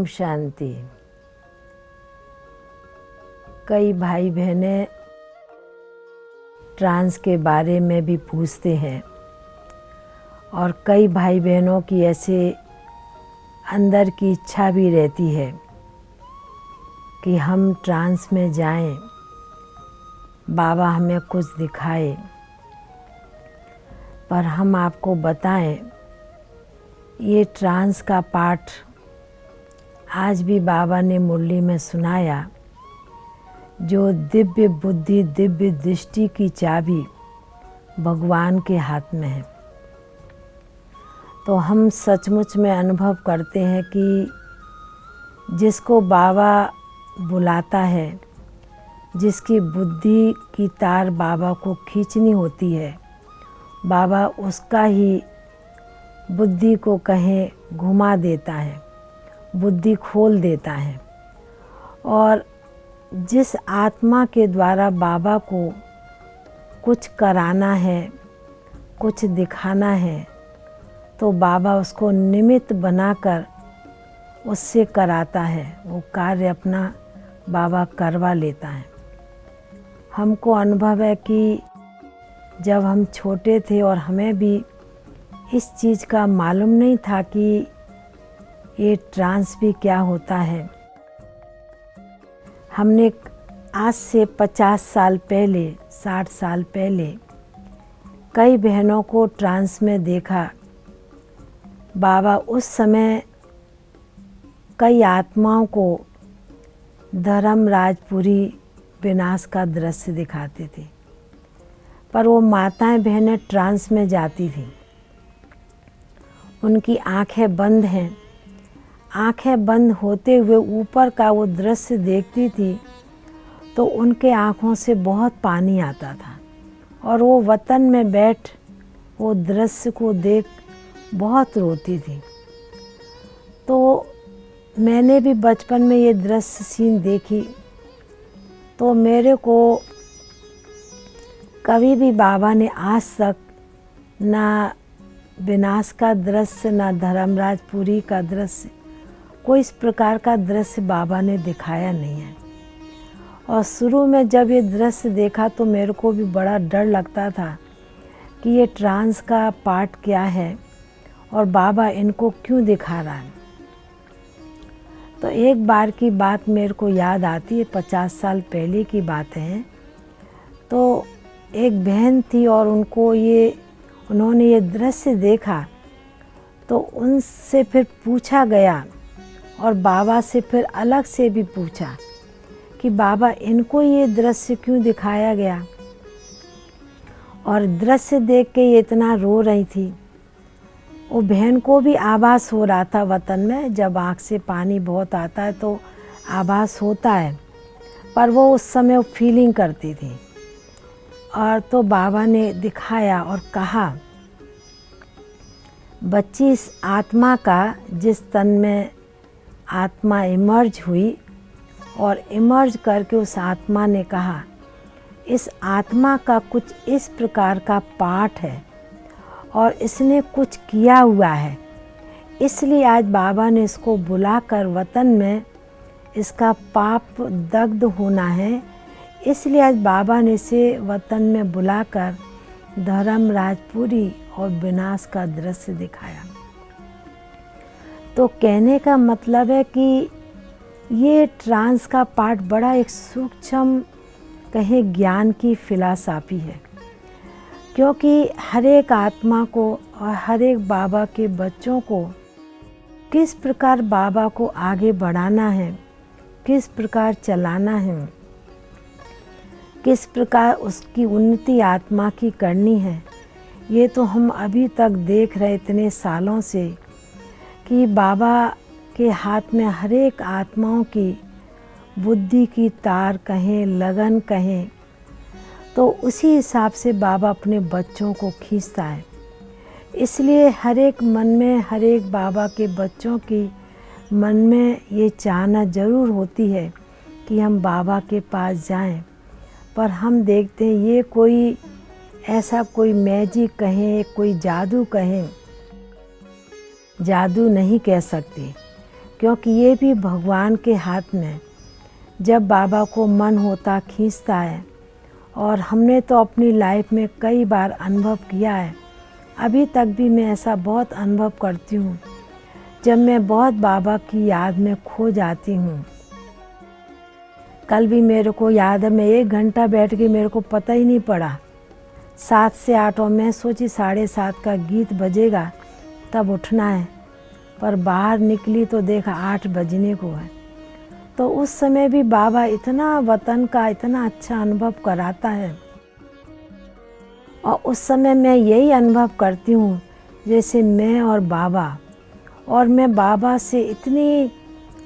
ओम शांति। कई भाई बहनें ट्रांस के बारे में भी पूछते हैं और कई भाई बहनों की ऐसे अंदर की इच्छा भी रहती है कि हम ट्रांस में जाएं, बाबा हमें कुछ दिखाए। पर हम आपको बताएं, ये ट्रांस का पाठ आज भी बाबा ने मुरली में सुनाया। जो दिव्य बुद्धि दिव्य दृष्टि की चाबी भगवान के हाथ में है। तो हम सचमुच में अनुभव करते हैं कि जिसको बाबा बुलाता है, जिसकी बुद्धि की तार बाबा को खींचनी होती है, बाबा उसका ही बुद्धि को कहीं घुमा देता है, बुद्धि खोल देता है। और जिस आत्मा के द्वारा बाबा को कुछ कराना है, कुछ दिखाना है, तो बाबा उसको निमित्त बनाकर उससे कराता है। वो कार्य अपना बाबा करवा लेता है। हमको अनुभव है कि जब हम छोटे थे और हमें भी इस चीज़ का मालूम नहीं था कि ये ट्रांस भी क्या होता है। हमने आज से 50 साल पहले, 60 साल पहले कई बहनों को ट्रांस में देखा। बाबा उस समय कई आत्माओं को धर्मराजपुरी विनाश का दृश्य दिखाते थे। पर वो माताएं बहनें ट्रांस में जाती थीं, उनकी आंखें बंद हैं। आंखें बंद होते हुए ऊपर का वो दृश्य देखती थी तो उनके आँखों से बहुत पानी आता था और वो वतन में बैठ वो दृश्य को देख बहुत रोती थी। तो मैंने भी बचपन में ये दृश्य सीन देखी। तो मेरे को कभी भी बाबा ने आज तक ना विनाश का दृश्य, ना धर्मराजपुरी का दृश्य, कोई इस प्रकार का दृश्य बाबा ने दिखाया नहीं है। और शुरू में जब ये दृश्य देखा तो मेरे को भी बड़ा डर लगता था कि ये ट्रांस का पार्ट क्या है और बाबा इनको क्यों दिखा रहा है। तो एक बार की बात मेरे को याद आती है, 50 साल पहले की बात है। तो एक बहन थी और उन्होंने ये दृश्य देखा। तो उनसे फिर पूछा गया और बाबा से फिर अलग से भी पूछा कि बाबा इनको ये दृश्य क्यों दिखाया गया। और दृश्य देख के ये इतना रो रही थी। वो बहन को भी आभास हो रहा था वतन में, जब आँख से पानी बहुत आता है तो आभास होता है, पर वो उस समय वो फीलिंग करती थी। और तो बाबा ने दिखाया और कहा, बच्ची, इस आत्मा का जिस तन में आत्मा इमर्ज हुई और इमर्ज करके उस आत्मा ने कहा, इस आत्मा का कुछ इस प्रकार का पाठ है और इसने कुछ किया हुआ है, इसलिए आज बाबा ने इसको बुलाकर वतन में इसका पाप दग्ध होना है, इसलिए आज बाबा ने इसे वतन में बुलाकर धर्मराजपुरी और विनाश का दृश्य दिखाया। तो कहने का मतलब है कि ये ट्रांस का पाठ बड़ा एक सूक्ष्म कहें ज्ञान की फिलॉसफी है, क्योंकि हर एक आत्मा को और हर एक बाबा के बच्चों को किस प्रकार बाबा को आगे बढ़ाना है, किस प्रकार चलाना है, किस प्रकार उसकी उन्नति आत्मा की करनी है, ये तो हम अभी तक देख रहे इतने सालों से कि बाबा के हाथ में हर एक आत्माओं की बुद्धि की तार कहें, लगन कहें, तो उसी हिसाब से बाबा अपने बच्चों को खींचता है। इसलिए हर एक मन में, हर एक बाबा के बच्चों की मन में ये चाहना ज़रूर होती है कि हम बाबा के पास जाएं। पर हम देखते हैं ये कोई ऐसा कोई मैजिक कहें, कोई जादू कहें, जादू नहीं कह सकते, क्योंकि ये भी भगवान के हाथ में, जब बाबा को मन होता खींचता है। और हमने तो अपनी लाइफ में कई बार अनुभव किया है, अभी तक भी मैं ऐसा बहुत अनुभव करती हूँ जब मैं बहुत बाबा की याद में खो जाती हूँ। कल भी मेरे को याद है, मैं 1 घंटा बैठ के मेरे को पता ही नहीं पड़ा, 7 से 8 और मैं सोची 7:30 का गीत बजेगा तब उठना है, पर बाहर निकली तो देखा 8 बजने को है। तो उस समय भी बाबा इतना वतन का इतना अच्छा अनुभव कराता है। और उस समय मैं यही अनुभव करती हूँ जैसे मैं और मैं बाबा से इतनी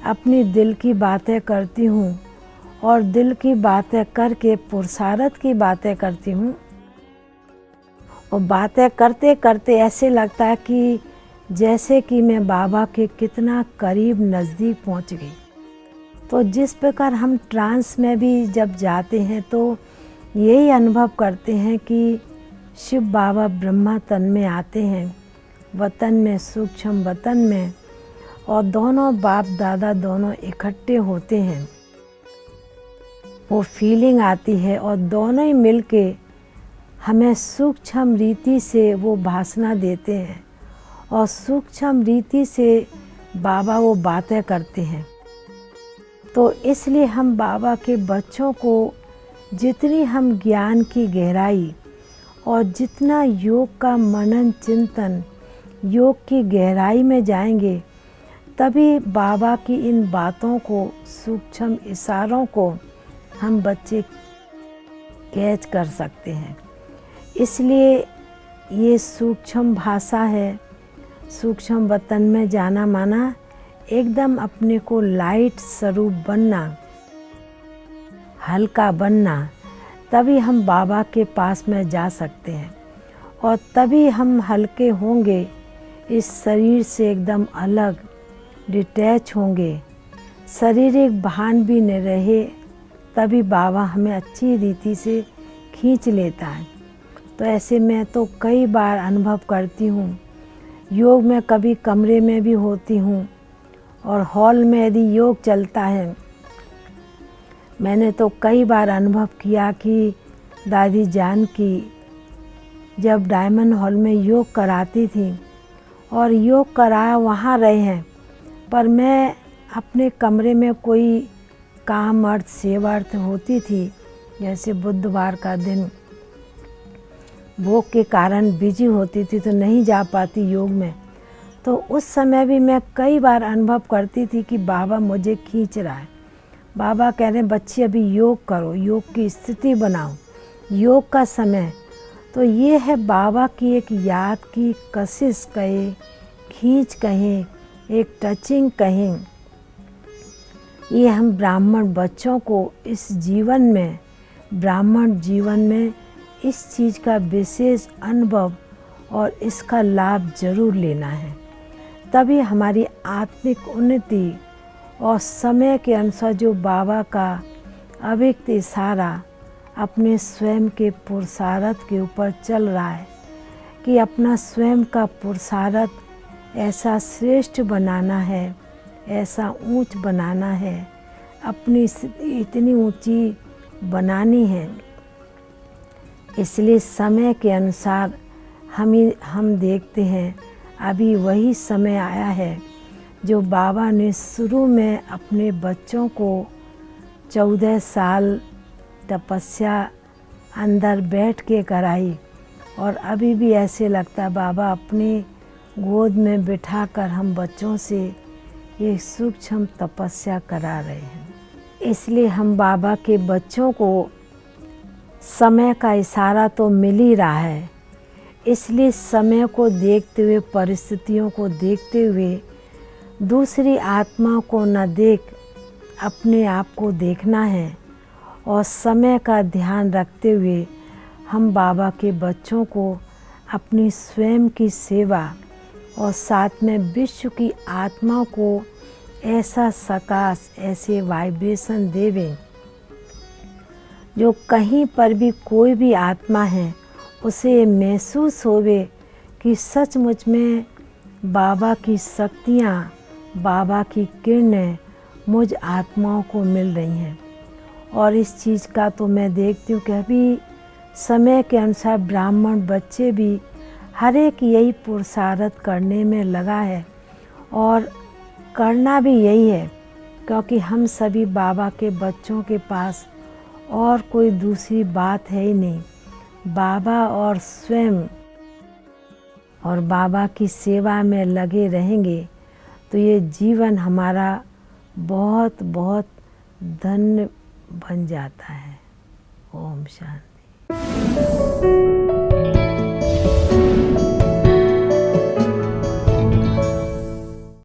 अपनी दिल की बातें करती हूँ और दिल की बातें करके पुरुषार्थ की बातें करती हूँ। और बातें करते करते ऐसे लगता है कि जैसे कि मैं बाबा के कितना करीब नज़दीक पहुँच गई। तो जिस प्रकार हम ट्रांस में भी जब जाते हैं तो यही अनुभव करते हैं कि शिव बाबा ब्रह्मा तन में आते हैं, वतन में, सूक्ष्म वतन में, और दोनों बाप दादा दोनों इकट्ठे होते हैं। वो फीलिंग आती है और दोनों ही मिलके हमें सूक्ष्म रीति से वो भाषण देते हैं और सूक्ष्म रीति से बाबा वो बातें करते हैं। तो इसलिए हम बाबा के बच्चों को जितनी हम ज्ञान की गहराई और जितना योग का मनन चिंतन, योग की गहराई में जाएंगे, तभी बाबा की इन बातों को, सूक्ष्म इशारों को हम बच्चे कैच कर सकते हैं। इसलिए ये सूक्ष्म भाषा है, सूक्ष्म वतन में जाना माना एकदम अपने को लाइट स्वरूप बनना, हल्का बनना, तभी हम बाबा के पास में जा सकते हैं। और तभी हम हल्के होंगे, इस शरीर से एकदम अलग डिटैच होंगे, शारीरिक भान भी न रहे, तभी बाबा हमें अच्छी रीति से खींच लेता है। तो ऐसे मैं तो कई बार अनुभव करती हूँ। योग में कभी कमरे में भी होती हूँ और हॉल में यदि योग चलता है, मैंने तो कई बार अनुभव किया कि दादी जान की जब डायमंड हॉल में योग कराती थी और योग करा वहाँ रहे हैं, पर मैं अपने कमरे में कोई काम अर्थ सेवार्थ होती थी, जैसे बुधवार का दिन भोग के कारण बिजी होती थी तो नहीं जा पाती योग में। तो उस समय भी मैं कई बार अनुभव करती थी कि बाबा मुझे खींच रहा है। बाबा कह रहे हैं बच्ची अभी योग करो, योग की स्थिति बनाओ, योग का समय। तो ये है बाबा की एक याद की कशिश कहें, खींच कहें, एक टचिंग कहें। ये हम ब्राह्मण बच्चों को इस जीवन में, ब्राह्मण जीवन में इस चीज़ का विशेष अनुभव और इसका लाभ जरूर लेना है। तभी हमारी आत्मिक उन्नति और समय के अनुसार जो बाबा का अव्यक्त इशारा अपने स्वयं के पुरुषार्थ के ऊपर चल रहा है कि अपना स्वयं का पुरुषार्थ ऐसा श्रेष्ठ बनाना है, ऐसा ऊंच बनाना है, अपनी स्थिति इतनी ऊंची बनानी है। इसलिए समय के अनुसार हम देखते हैं अभी वही समय आया है जो बाबा ने शुरू में अपने बच्चों को 14 साल तपस्या अंदर बैठ के कराई, और अभी भी ऐसे लगता बाबा अपनी गोद में बिठाकर हम बच्चों से ये सूक्ष्म तपस्या करा रहे हैं। इसलिए हम बाबा के बच्चों को समय का इशारा तो मिल ही रहा है, इसलिए समय को देखते हुए, परिस्थितियों को देखते हुए, दूसरी आत्मा को न देख अपने आप को देखना है और समय का ध्यान रखते हुए हम बाबा के बच्चों को अपनी स्वयं की सेवा और साथ में विश्व की आत्मा को ऐसा सकाश, ऐसे वाइब्रेशन देवें जो कहीं पर भी कोई भी आत्मा है उसे महसूस होवे कि सचमुच में बाबा की शक्तियाँ बाबा की किरणें मुझ आत्माओं को मिल रही हैं। और इस चीज़ का तो मैं देखती हूँ कि अभी समय के अनुसार ब्राह्मण बच्चे भी हर एक यही पुरुषार्थ करने में लगा है और करना भी यही है, क्योंकि हम सभी बाबा के बच्चों के पास और कोई दूसरी बात है ही नहीं। बाबा और स्वयं और बाबा की सेवा में लगे रहेंगे तो ये जीवन हमारा बहुत बहुत धन्य बन जाता है। ओम शांति।